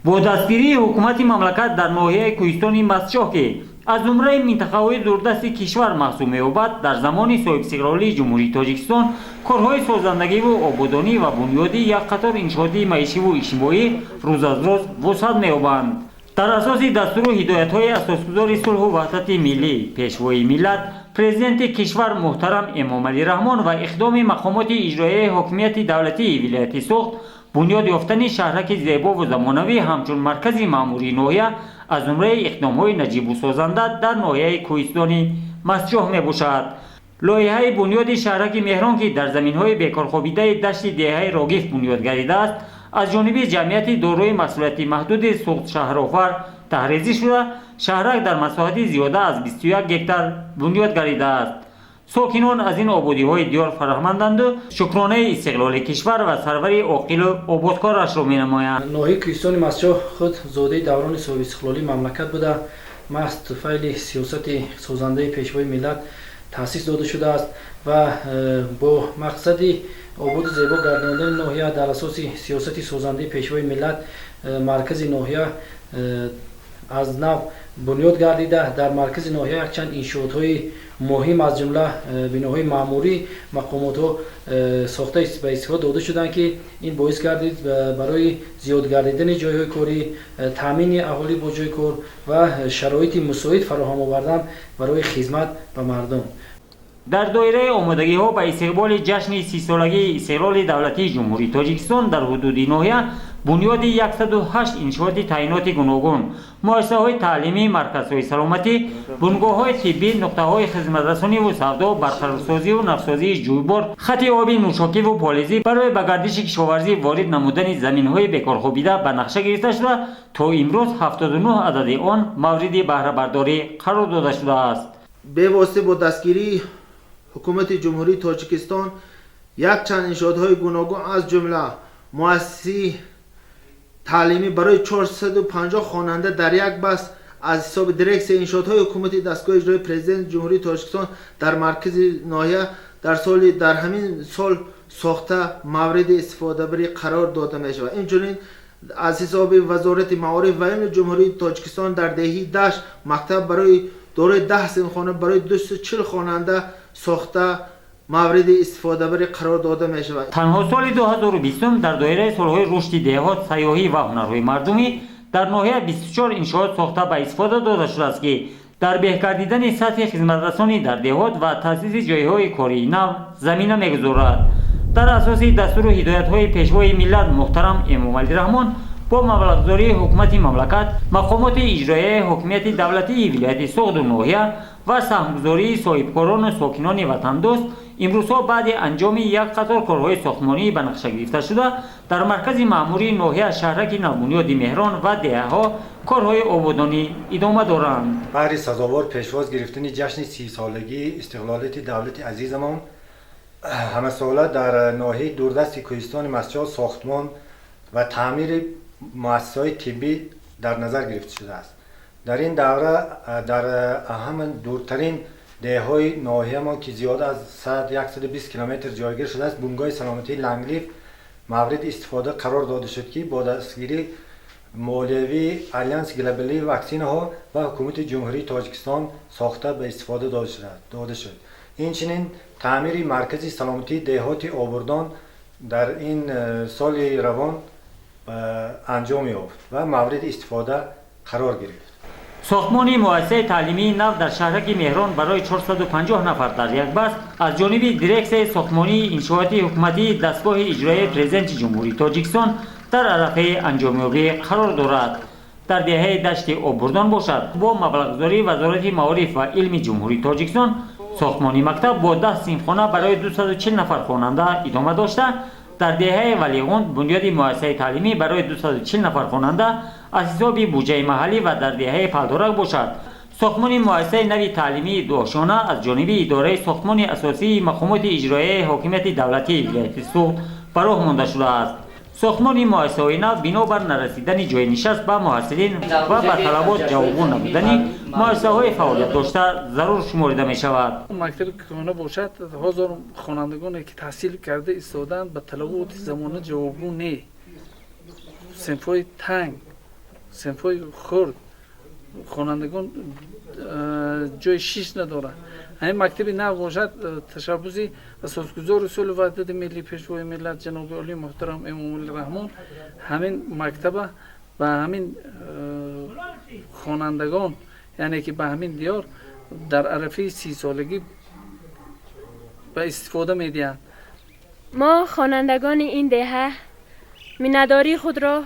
با دستگیری حکومت مملکت در ناحیه کوهستان مستشاه که از جمله منطقه‌های دوردست کشور محسوب می‌یابد در زمان صاحب استقلالی جمهوری تاجیکستان کارهای سازندگی و آبادانی و بنیادی یک قطار انشاءاتی معیشی و اجتماعی روز از روز وسعت می‌یابند. در اساس دستور و هدایت‌های اساسگذار صلح و وحدت ملی پیشوای ملت پرزیدنت کشور محترم امامعلی رحمان و اقدام مقامات اجرایی حاکمیت دولتی ولایت سوخت بنیاد یافتن شهرک زیبا و زمانوی همچون مرکز مأموری ناحیه از جمله اقدام‌های نجیب و سازنده در ناحیه کوهستان مستشاه میباشد. لایحه بنیاد شهرک مهران که در زمین‌های بیکار خوابیده دشت دهه راگیف بنیاد گردیده است از جانب جمعیت دارای مسئولیت محدود سوخت شهرآفر تحریزی شده شهرک در مساحت زیاده از 21 هکتار بنیاد گردیده است. ساکنان از این آبادی‌های دیار فرهمندند و شکرانه استقلال کشور و سرور عاقل و آبادکارش را می‌نمایند. ناحیه کوهستان مستشاه خود زاده دوران صاحب استقلالی مملکت بوده، محض طفیل سیاست سازنده پیشوای ملت تأسیس داده شده است و با مقصد آباد و زیبا گرداندن ناحیه در اساس سیاست سازنده پیشوای ملت مرکز ناحیه از نو بنیاد گردیده. در مرکز ناحیه یک چند انشاءات‌های مهم از جمله بناهای معموری مقامات ها ساخته به استفاده داده شدند که این باعث گردید برای زیاد گردیدن جایهای کاری، تامین اهالی با جای کار و شرایط مساعد فراهم آوردن برای خدمت به مردم. در دایره آمادگی ها به استقبال جشن 30 سالگی استقلال دولتی جمهوری تاجیکستان در حدود ناحیه بنیاد 108 انشاءات تعیینات گوناگون، مؤسسه‌های تعلیمی، مرکزهای سلامتی، بنگاه‌های طبی، نقطه‌های خدمت‌رسانی و سودا، برقرارسازی و نفتسازی جویبار، خط آبی نوشاکی و پالیزی برای به گردش کشاورزی وارد نمودن زمین‌های بیکار خوابیده به نقشه گرفته شده تا امروز 79 عدد آن مورد بهره برداری قرار داده شده است. به واسطه با دستگیری حکومت جمهوری تاجیکستان یک چند انشاءات‌های گوناگون از جمله مؤسسه تعلیمی برای 450 خواننده در یک بس از حساب درکس انشاءات‌های حکومتی دستگاه اجرایی پرزیدنت جمهوری تاجیکستان در مرکز ناحیه در همین سال ساخته مورد استفاده بری قرار داده می شود. اینچنین از حساب وزارت معارف و علم جمهوری تاجیکستان در دهی دشت مکتب برای دارای 10 صنفخانه برای 240 خواننده ساخته مورد استفاده بری قرار داده می شود. تنها سال 2020 در دایره سالهای رشد دهات، سیاحی و هنرهای مردمی در ناحیه 24 انشاءات ساخته به استفاده داده شده است که در بهتر سطح خدمترسانی در دهات و تأسیس جایهای کاری نو زمینه می‌گذارد. در اساس دستور و هدایت‌های پیشوای ملت محترم امامعلی رحمان با مبلغ‌گذاری حکومت مملکت، مقامات اجرایی حاکمیت دولتی ولایت سوخت و ناحیه و سهمگذاری صاحبکاران و ساکنان وطن دوست امروزها بعد انجام یک قطار کارهای ساختمانی به نقشه گرفته شده در مرکز مأموری ناحیه شهرک نوبنیاد مهران و دهه‌ها کارهای آبادانی ادامه دارند. برای سزاوار پیشواز گرفتن جشن 30 سالگی استقلالیت دولت عزیزمان همه ساله در ناحیه دوردست کوهستان مستشاه ساختمان و تعمیر مؤسسه‌های طبی در نظر گرفته شده است. در این دوره در اهم دورترین دهه‌های ناحیه ما که زیاد از 120 کیلومتر جایگیر شده است بنگاه سلامتی لنگلیف مورد استفاده قرار داده شد که با دستگیری مالیوی الیانس گلوبالی واکسین ها و حکومت جمهوری تاجیکستان ساخته به استفاده داده شد. اینچنین تعمیر مرکز سلامتی دهات آبردان در این سال روان انجام یافت و مورد استفاده قرار گرفت. ساختمان مؤسسه تعلیمی نو در شهرک مهران برای 450 نفر در یک بس از جانب درکس ساختمانی انشاءاتی حکومتی دستگاه اجرایی پرزیدنت جمهوری تاجیکستان در عرصه انجامیابی قرار دارد. در دهه دشت آبردان باشد با مبلغ‌گذاری وزارت معارف و علم جمهوری تاجیکستان ساختمانی مکتب با 10 صنفخانه برای 240 نفر خواننده ادامه داشته. در دهه ولیعهد بنیاد مؤسسه تعلیمی برای 240 نفر خواننده از حساب بودجه محلی و در دهه پلدارک باشد. ساختمان مؤسسه نوی تعلیمی دوشانه از جانب اداره ساختمان اساسی مقامات اجرایی حاکمیت دولتی ولایت سوخت فراه مانده شده است. ساختمان مؤسسه نو بنابر نرسیدن جای نشست به محصلین و به طلبات جوابگو نبودن مؤسسه‌های فعالیت داشته ضرور شمرده می شود. مکتب کهنه باشد هزار خوانندگانی که تحصیل کرده ایستادند به طلبات زمانه جوابگو نه. صنف‌های تنگ صنف‌های خرد خوانندگان جای شیش نداره. همین مکتب نو باشد تشبوسی اساسگزار اصول وحدت ملی پیشوای ملت جناب عالی محترم امام الرحمن همین مکتب و همین خوانندگان یعنی که به همین دیار در عرفه 30 سالگی به استفاده میدهند. ما خوانندگان این دهه مینداری خود را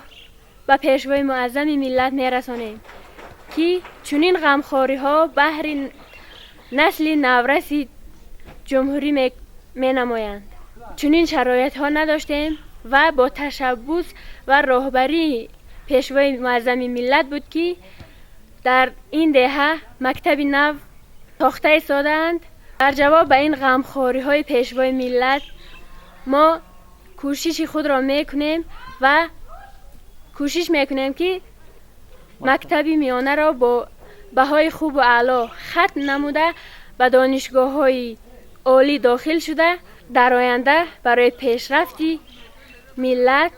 به پیشوای معظم ملت میرسانیم که چنین غمخواری ها بهر نسل نورس جمهوری می نمایند. چنین شرایط ها نداشتیم و با تشبث و راهبری پیشوای معظم ملت بود که در این دهه مکتب نو ساخته سازند. در جواب به این غمخواری های پیشوای ملت ما کوشش خود را میکنیم و کوشش میکنیم که مکتب میانه را با بهای خوب و اعلا ختم نموده و دانشگاه های عالی داخل شده در آینده برای پیشرفتی ملت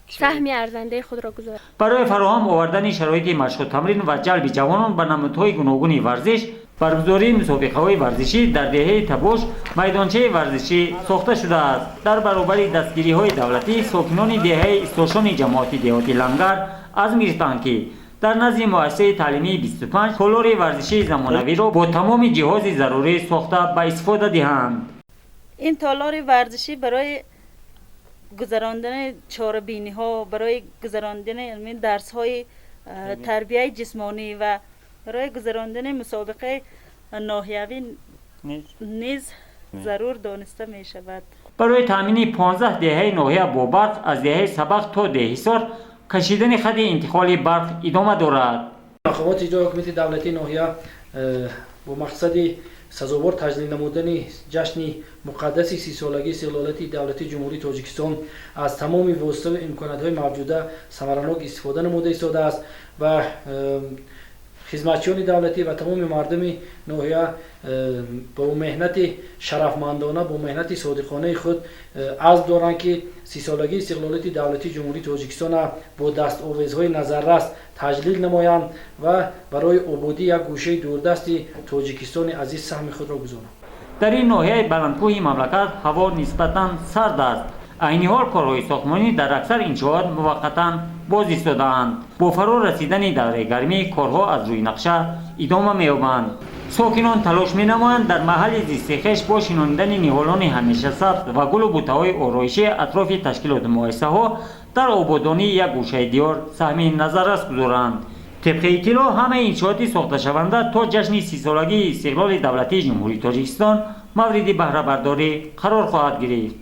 سهم ارزنده خود را گذارد. برای فراهم آوردن شرایط مشق و تمرین و جلب جوانان به نمودهای گوناگون ورزش، برگزاری مسابقه‌های ورزشی در دهه تبوش میدانچه ورزشی ساخته شده است. در برابر دستگیری‌های دولتی، ساکنان دهه استوشان جماعت دهاتی لنگر از می‌گرفتند که در نزد مؤسسه تعلیمی 25 تالار ورزشی زمانوی را با تمام جهاز ضروری ساخته به استفاده دهند. این تالار ورزشی برای گذراندن چاره‌بینی ها، برای گذراندن درس های تربیت جسمانی و برای گذراندن مسابقه ناحیوی نیز ضرور دانسته می شود. برای تامین 15 دهه ناحیه با برق از دهه سبق تا دهیسار کشیدن خط انتقال برق ادامه دارد. مقامات اجرایی حکومت دولتی ناحیه با مقصد سزاوار تجلیل نمودن جشن مقدس 30 سالگی استقلالیت دولتی جمهوری تاجیکستان از تمام وسایل و امکانات‌های موجوده ثمرناک استفاده نموده ایستاده است و خدمتچیان دولتی و تمام مردم ناحیه با مهنت شرفمندانه با مهنت صادقانه خود از دارند که 30 سالگی استقلالیت دولتی جمهوری تاجیکستان با دستاویزهای نظررس تجلیل نمایند و برای آبادی یک گوشه دوردست تاجیکستان عزیز سهم خود را گذارند. در این ناحیه بلندکوهی مملکت هوا نسبتاً سرد است. عین حال کارهای ساختمانی در اکثر انشاءات موقتاً باز ایستاده‌اند. با فرا رسیدن دوره گرمی کارها از روی نقشه ادامه می‌یابند. ساکنان تلاش می‌نمایند در محل زیست خویش با شناندن نهالان همیشه سبز و گل و بوته‌های آرایشی اطراف تشکیلات مؤسسه‌ها در آبادانی یک گوشه دیار سهم نظررس گذارند. طبق اطلاع همه انشاءات ساخته شونده تا جشن 30 سالگی استقلال دولتی جمهوری تاجیکستان مورد بهره برداری قرار خواهد گرفت.